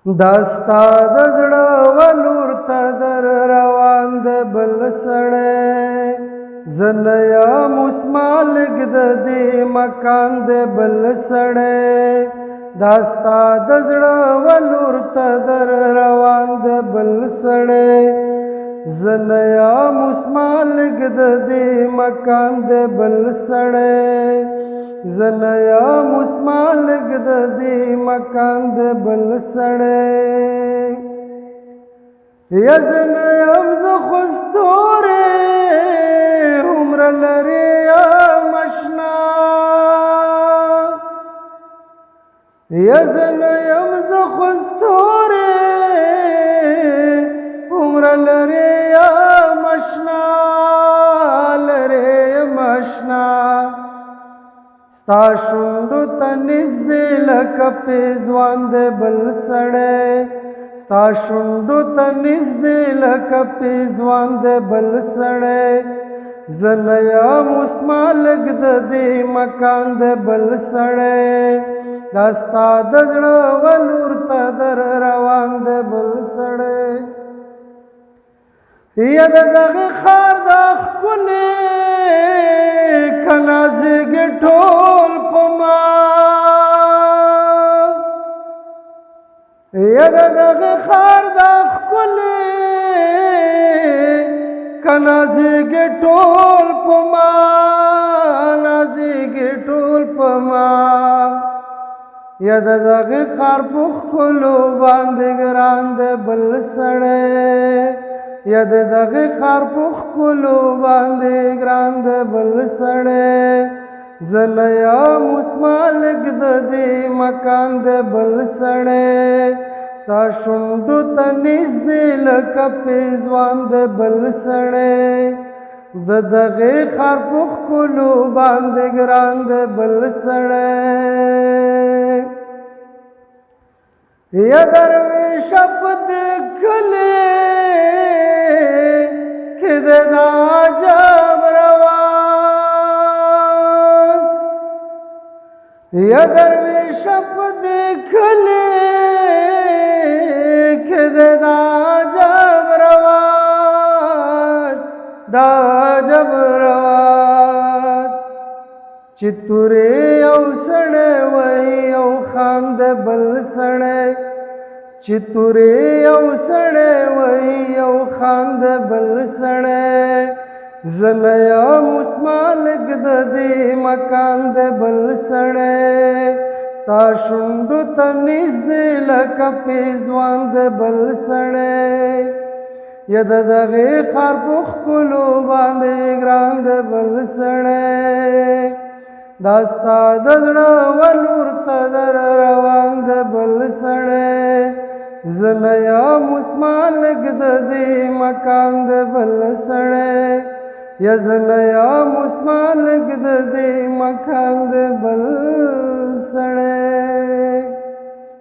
داستا د زړه ولور ته در روان د بل سړی زه نه یم اوس مالک د دې مکان د بل سړی داستا د زړه ولور ته در روان د بل سړی زه نه یم اوس مالک د دې مکان د بل سړی زه نه یم اوس مالک د دې مکان د بل سړی یا زه نه یم زه خو ستوری هومره لرې یم اشنا یا زه نه یم زه خو ستوری هومره لرې یم اشنا لرې یم اشنا ستا شونډو ته نږدې لکه پیزوان د بل سړی ستا شونډو ته نږدې لکه پیزوان د بل سړی زه نه یم اوس مالک د دې مکان د بل سړی دا ستا د زړه ولور ته در روان د بل سړی یا د دغه ښار دا ښکلې که نازېږې ټول په ما یا د دغه ښار دا ښکلې که نازېږې ټول په ما نازېږې ټول په ما یا د دغه ښار په ښکلو باندې ګران د بل سړی یا د دغه ښار په ښکلو باندې ګران د بل سړی زه نه یم اوس مالک د دې مکان د بل سړی ستا شونډو ته نږدې لکه پیزوان د بل سړی د دغه ښار په ښکلو باندې ګران د بل سړی یا درویشه په دې کلي کې د عجب روان یا درویشه په دې کلي کې د عجب روان د عجب روان چې تورې یو سړی وایي یو خان د بل سړی چې تورې یو سړی وایي یو خان د بل سړی زه نه یم اوس مالک د دې مکان د بل سړی ستا شونډو ته نږدې لکه پیزوان د بل سړی یا د دغې ښار په ښکلو باندې ګران د بل سړی دا ستا د زړه ولور ته در روان د بل سړی زه نه یم اوس مالک د دې مکان د بل سړی یا زه نه یم اوس مالک د دې مکان د بل سړی